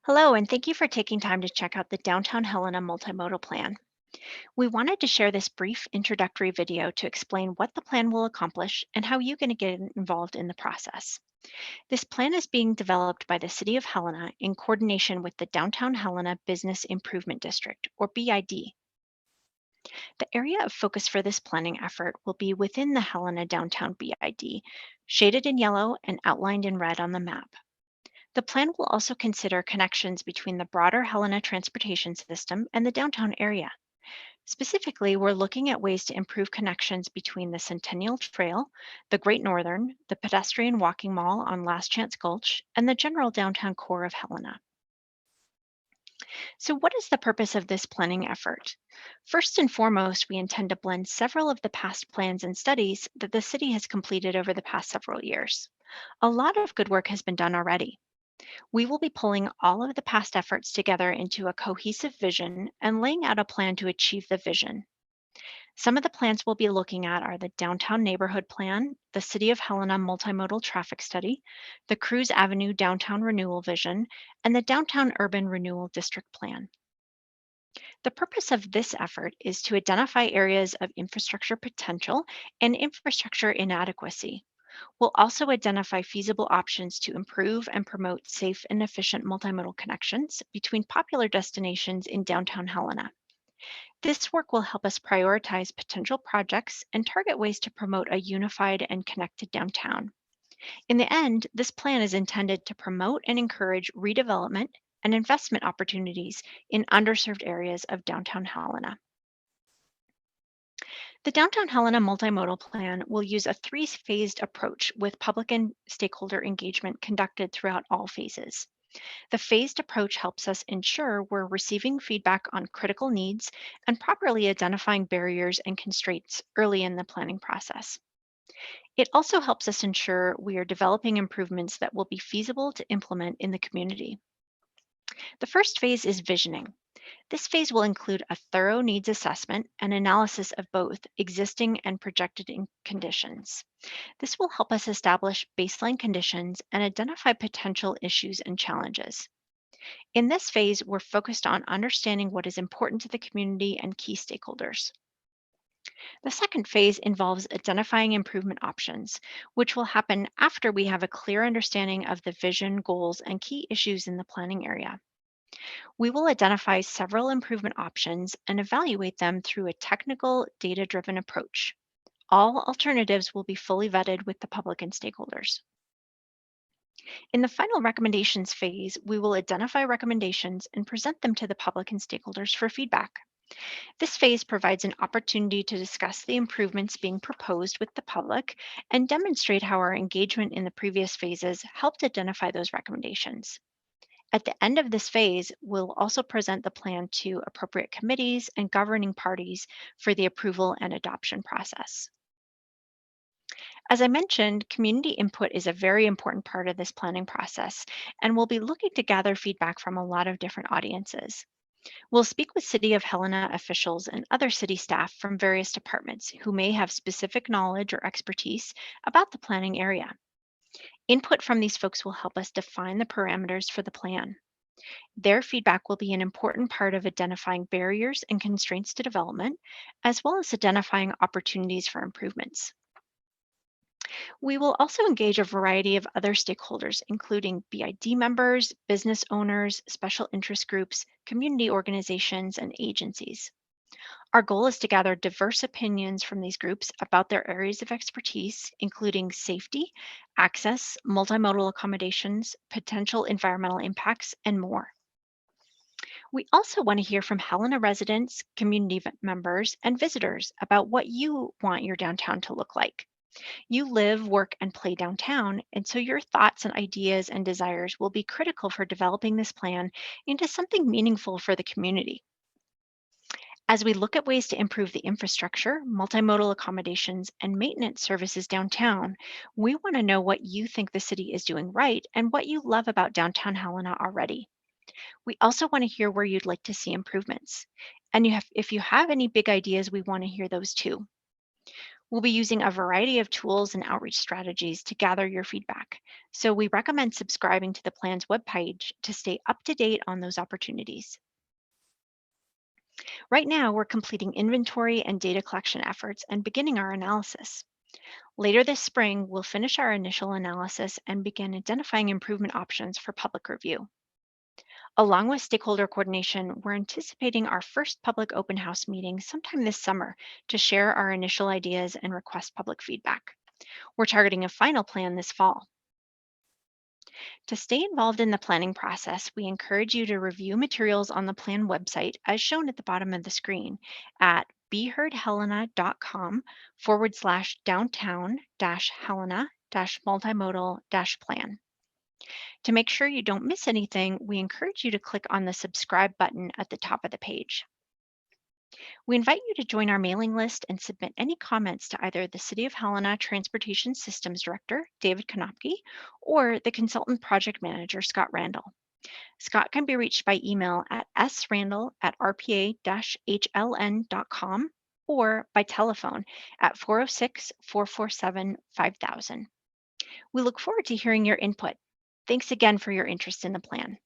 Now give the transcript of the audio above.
Hello, and thank you for taking time to check out the Downtown Helena Multimodal Plan. We wanted to share this brief introductory video to explain what the plan will accomplish and how you can get involved in the process. This plan is being developed by the City of Helena in coordination with the Downtown Helena Business Improvement District, or BID. The area of focus for this planning effort will be within the Helena Downtown BID, shaded in yellow and outlined in red on the map. The plan will also consider connections between the broader Helena transportation system and the downtown area. Specifically, we're looking at ways to improve connections between the Centennial Trail, the Great Northern, the pedestrian walking mall on Last Chance Gulch, and the general downtown core of Helena. So, what is the purpose of this planning effort? First and foremost, we intend to blend several of the past plans and studies that the city has completed over the past several years. A lot of good work has been done already. We will be pulling all of the past efforts together into a cohesive vision and laying out a plan to achieve the vision. Some of the plans we'll be looking at are the Downtown Neighborhood Plan, the City of Helena Multimodal Traffic Study, the Cruz Avenue Downtown Renewal Vision, and the Downtown Urban Renewal District Plan. The purpose of this effort is to identify areas of infrastructure potential and infrastructure inadequacy. We'll also identify feasible options to improve and promote safe and efficient multimodal connections between popular destinations in downtown Helena. This work will help us prioritize potential projects and target ways to promote a unified and connected downtown. In the end, this plan is intended to promote and encourage redevelopment and investment opportunities in underserved areas of downtown Helena. The Downtown Helena Multimodal Plan will use a three-phased approach with public and stakeholder engagement conducted throughout all phases. The phased approach helps us ensure we're receiving feedback on critical needs and properly identifying barriers and constraints early in the planning process. It also helps us ensure we are developing improvements that will be feasible to implement in the community. The first phase is visioning. This phase will include a thorough needs assessment and analysis of both existing and projected conditions. This will help us establish baseline conditions and identify potential issues and challenges. In this phase, we're focused on understanding what is important to the community and key stakeholders. The second phase involves identifying improvement options, which will happen after we have a clear understanding of the vision, goals, and key issues in the planning area. We will identify several improvement options and evaluate them through a technical, data-driven approach. All alternatives will be fully vetted with the public and stakeholders. In the final recommendations phase, we will identify recommendations and present them to the public and stakeholders for feedback. This phase provides an opportunity to discuss the improvements being proposed with the public and demonstrate how our engagement in the previous phases helped identify those recommendations. At the end of this phase, we'll also present the plan to appropriate committees and governing parties for the approval and adoption process. As I mentioned, community input is a very important part of this planning process, and we'll be looking to gather feedback from a lot of different audiences. We'll speak with City of Helena officials and other city staff from various departments who may have specific knowledge or expertise about the planning area. Input from these folks will help us define the parameters for the plan. Their feedback will be an important part of identifying barriers and constraints to development, as well as identifying opportunities for improvements. We will also engage a variety of other stakeholders, including BID members, business owners, special interest groups, community organizations, and agencies. Our goal is to gather diverse opinions from these groups about their areas of expertise, including safety, access, multimodal accommodations, potential environmental impacts, and more. We also want to hear from Helena residents, community members, and visitors about what you want your downtown to look like. You live, work, and play downtown, and so your thoughts and ideas and desires will be critical for developing this plan into something meaningful for the community. As we look at ways to improve the infrastructure, multimodal accommodations, and maintenance services downtown, we want to know what you think the city is doing right and what you love about downtown Helena already. We also want to hear where you'd like to see improvements. And if you have any big ideas, we want to hear those too. We'll be using a variety of tools and outreach strategies to gather your feedback. So we recommend subscribing to the plan's webpage to stay up to date on those opportunities. Right now, we're completing inventory and data collection efforts and beginning our analysis. Later this spring, we'll finish our initial analysis and begin identifying improvement options for public review. Along with stakeholder coordination, we're anticipating our first public open house meeting sometime this summer to share our initial ideas and request public feedback. We're targeting a final plan this fall. To stay involved in the planning process, we encourage you to review materials on the plan website as shown at the bottom of the screen at beheardhelena.com/downtown Helena multimodal plan. To make sure you don't miss anything, we encourage you to click on the subscribe button at the top of the page. We invite you to join our mailing list and submit any comments to either the City of Helena Transportation Systems Director, David Konopke, or the Consultant Project Manager, Scott Randall. Scott can be reached by email at srandall@rpa-hln.com or by telephone at 406-447-5000. We look forward to hearing your input. Thanks again for your interest in the plan.